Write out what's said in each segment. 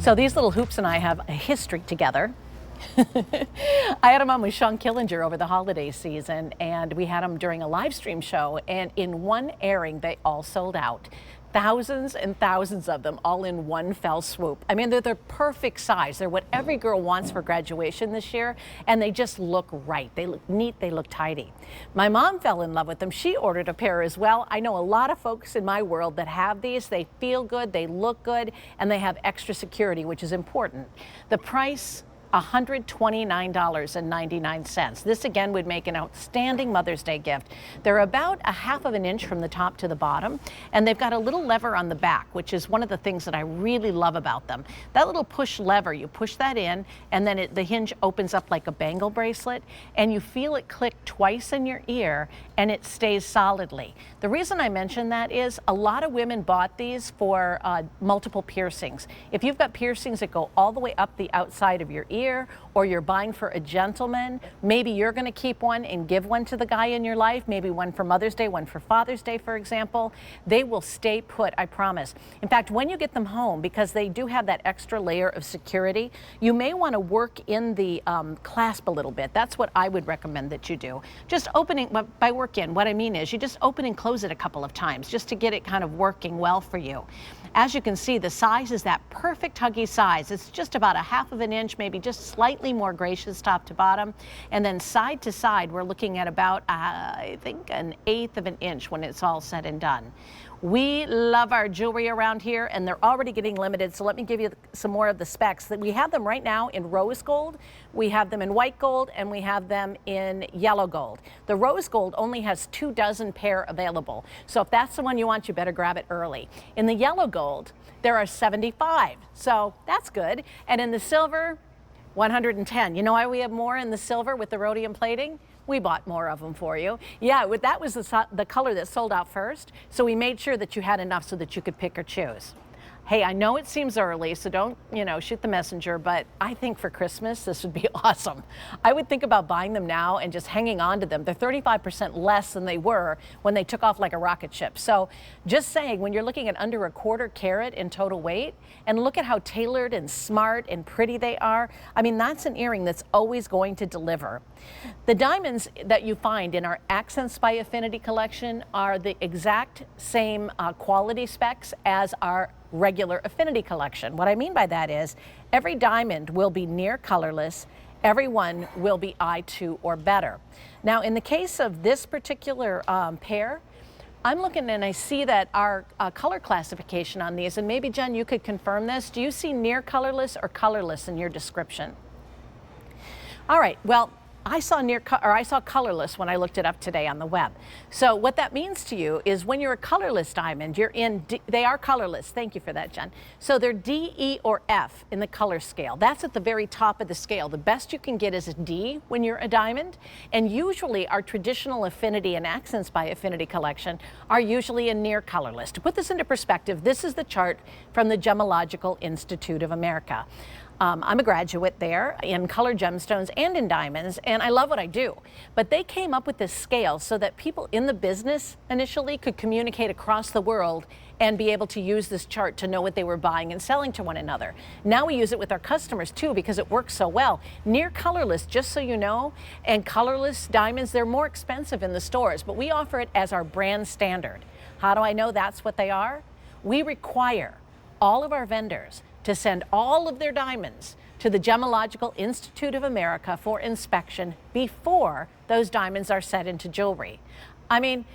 So these little hoops and I have a history together. I had them on with Sean Killinger over the holiday season, and we had them during a live stream show, and in one airing they all sold out. Thousands and thousands of them all in one fell swoop. I mean, they're the perfect size. They're what every girl wants for graduation this year, and they just look right. They look neat, they look tidy. My mom fell in love with them. She ordered a pair as well. I know a lot of folks in my world that have these. They feel good, they look good, and they have extra security, which is important. The price, $129.99. This again would make an outstanding Mother's Day gift. They're about a half of an inch from the top to the bottom, and they've got a little lever on the back, which is one of the things that I really love about them. That little push lever, you push that in, and then the hinge opens up like a bangle bracelet, and you feel it click twice in your ear, and it stays solidly. The reason I mention that is a lot of women bought these for multiple piercings. If you've got piercings that go all the way up the outside of your ear, or you're buying for a gentleman, maybe you're going to keep one and give one to the guy in your life, maybe one for Mother's Day, one for Father's Day, for example. They will stay put, I promise. In fact, when you get them home, because they do have that extra layer of security, you may want to work in the clasp a little bit. That's what I would recommend that you do. Just opening, by work in, what I mean is you just open and close it a couple of times just to get it kind of working well for you. As you can see, the size is that perfect huggy size. It's just about a half of an inch, maybe just slightly more gracious top to bottom. And then side to side, we're looking at about, I think, an eighth of an inch when it's all said and done. We love our jewelry around here, and they're already getting limited, so let me give you some more of the specs. We have them right now in rose gold, we have them in white gold, and we have them in yellow gold. The rose gold only has 24 pair available, so if that's the one you want, you better grab it early. In the yellow gold, there are 75, so that's good. And in the silver, 110. You know why we have more in the silver with the rhodium plating? We bought more of them for you. Yeah, that was the color that sold out first, so we made sure that you had enough so that you could pick or choose. Hey, I know it seems early, so don't, shoot the messenger, but I think for Christmas, this would be awesome. I would think about buying them now and just hanging on to them. They're 35% less than they were when they took off like a rocket ship. So just saying, when you're looking at under a quarter carat in total weight, and look at how tailored and smart and pretty they are, I mean, that's an earring that's always going to deliver. The diamonds that you find in our Accents by Affinity collection are the exact same quality specs as our regular Affinity collection. What I mean by that is every diamond will be near colorless, every one will be I2 or better. Now in the case of this particular pair, I'm looking and I see that our color classification on these, and maybe Jen, you could confirm this, do you see near colorless or colorless in your description? All right, well, I saw colorless when I looked it up today on the web. So what that means to you is when you're a colorless diamond, you're in they are colorless. Thank you for that, Jen. So they're D, E, or F in the color scale. That's at the very top of the scale. The best you can get is a D when you're a diamond. And usually our traditional Affinity and Accents by Affinity collection are usually a near colorless. To put this into perspective, this is the chart from the Gemological Institute of America. I'm a graduate there in colored gemstones and in diamonds, and I love what I do. But they came up with this scale so that people in the business initially could communicate across the world and be able to use this chart to know what they were buying and selling to one another. Now we use it with our customers too because it works so well. Near colorless, just so you know, and colorless diamonds, they're more expensive in the stores, but we offer it as our brand standard. How do I know that's what they are? We require all of our vendors to send all of their diamonds to the Gemological Institute of America for inspection before those diamonds are set into jewelry. I mean,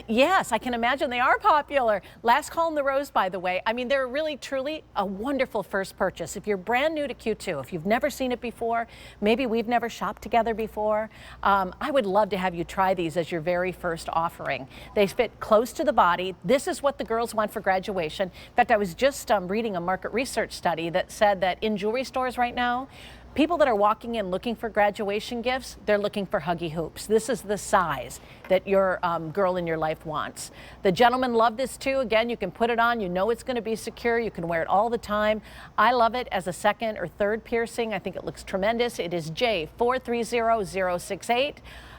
yes, I can imagine they are popular. Last call in the rose, by the way. I mean, they're really, truly a wonderful first purchase. If you're brand new to Q2, if you've never seen it before, maybe we've never shopped together before, I would love to have you try these as your very first offering. They fit close to the body. This is what the girls want for graduation. In fact, I was just reading a market research study that said that in jewelry stores right now, people that are walking in looking for graduation gifts, they're looking for huggy hoops. This is the size that your girl in your life wants. The gentlemen love this too. Again, you can put it on, you know it's going to be secure, you can wear it all the time. I love it as a second or third piercing. I think it looks tremendous. It is J430068.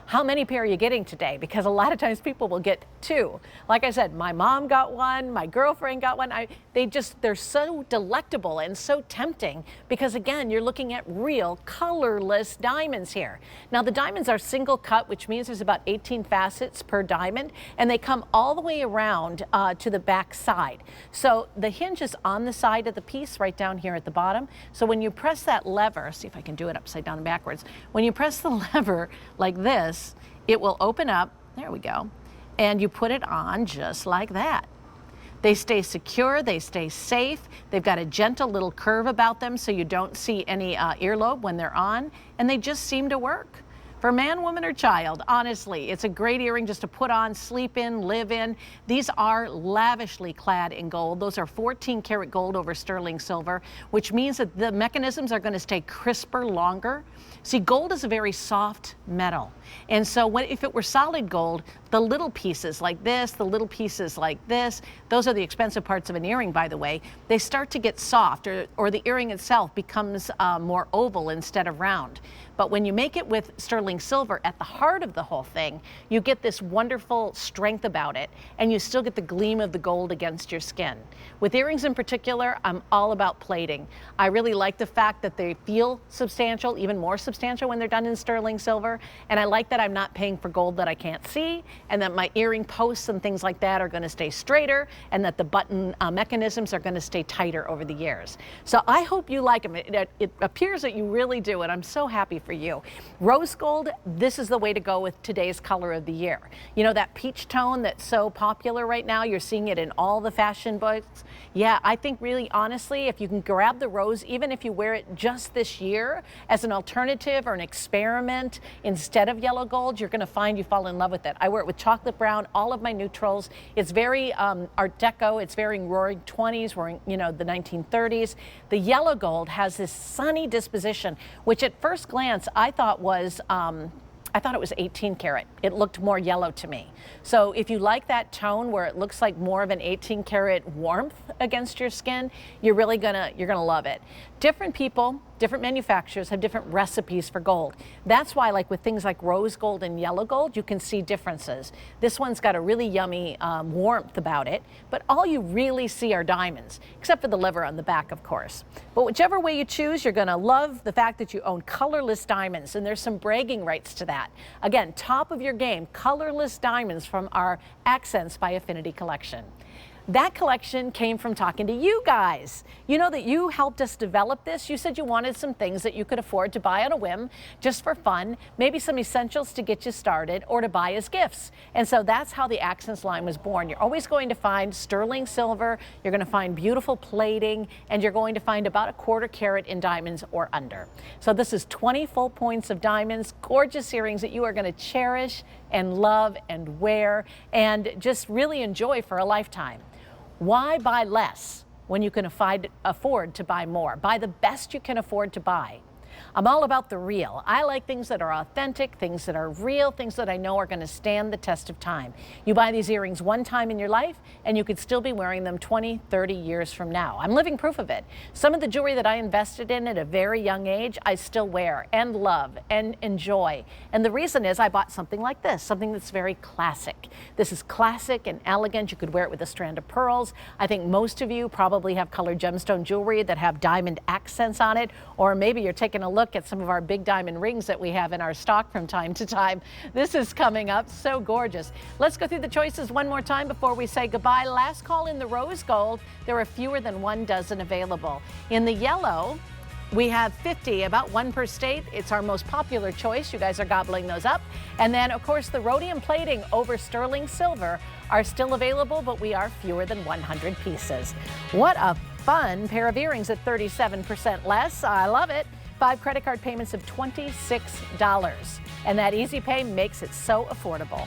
how many pair are you getting today? Because a lot of times people will get two. Like I said, my mom got one, my girlfriend got one. They're so delectable and so tempting because, again, you're looking at real colorless diamonds here. Now, the diamonds are single cut, which means there's about 18 facets per diamond, and they come all the way around to the back side. So the hinge is on the side of the piece right down here at the bottom. So when you press that lever, see if I can do it upside down and backwards. When you press the lever like this, it will open up, there we go, and you put it on just like that. They stay secure, they stay safe, they've got a gentle little curve about them so you don't see any earlobe when they're on, and they just seem to work. For man, woman, or child, honestly, it's a great earring just to put on, sleep in, live in. These are lavishly clad in gold. Those are 14 karat gold over sterling silver, which means that the mechanisms are going to stay crisper longer. See, gold is a very soft metal. And so if it were solid gold, the little pieces like this, the little pieces like this, those are the expensive parts of an earring, by the way, they start to get soft, or the earring itself becomes more oval instead of round. But when you make it with sterling silver at the heart of the whole thing, you get this wonderful strength about it, and you still get the gleam of the gold against your skin. With earrings in particular, I'm all about plating. I really like the fact that they feel substantial, even more substantial when they're done in sterling silver, and I like that I'm not paying for gold that I can't see, and that my earring posts and things like that are going to stay straighter, and that the button mechanisms are going to stay tighter over the years. So I hope you like them. It appears that you really do, and I'm so happy for you. Rose gold, this is the way to go with today's color of the year. You know, that peach tone that's so popular right now, you're seeing it in all the fashion books. Yeah, I think really honestly, if you can grab the rose, even if you wear it just this year as an alternative or an experiment instead of yellow gold, you're going to find you fall in love with it. I wear it with chocolate brown, all of my neutrals. It's very Art Deco. It's very roaring 20s, roaring, you know, the 1930s. The yellow gold has this sunny disposition, which at first glance I thought it was 18 karat. It looked more yellow to me. So if you like that tone where it looks like more of an 18 karat warmth against your skin, you're gonna love it. Different people, different manufacturers have different recipes for gold. That's why, like with things like rose gold and yellow gold, you can see differences. This one's got a really yummy warmth about it, but all you really see are diamonds, except for the lever on the back, of course. But whichever way you choose, you're gonna love the fact that you own colorless diamonds, and there's some bragging rights to that. Again, top of your game, colorless diamonds from our Accents by Affinity collection. That collection came from talking to you guys. You know that you helped us develop this. You said you wanted some things that you could afford to buy on a whim, just for fun, maybe some essentials to get you started, or to buy as gifts. And so that's how the Accents line was born. You're always going to find sterling silver, you're going to find beautiful plating, and you're going to find about a 1/4 carat in diamonds or under. So this is 20 full points of diamonds, gorgeous earrings that you are going to cherish and love and wear and just really enjoy for a lifetime. Why buy less when you can afford to buy more? Buy the best you can afford to buy. I'm all about the real. I like things that are authentic, things that are real, things that I know are going to stand the test of time. You buy these earrings one time in your life, and you could still be wearing them 20, 30 years from now. I'm living proof of it. Some of the jewelry that I invested in at a very young age, I still wear and love and enjoy. And the reason is I bought something like this, something that's very classic. This is classic and elegant. You could wear it with a strand of pearls. I think most of you probably have colored gemstone jewelry that have diamond accents on it, or maybe you're taking a look at some of our big diamond rings that we have in our stock from time to time. This is coming up, so gorgeous. Let's go through the choices one more time before we say goodbye. Last call in the rose gold. There are fewer than 1 dozen available. In the yellow, we have 50, about 1 per state. It's our most popular choice. You guys are gobbling those up. And then, of course, the rhodium plating over sterling silver are still available, but we are fewer than 100 pieces. What a fun pair of earrings at 37% less. I love it. 5 credit card payments of $26. And that easy pay makes it so affordable.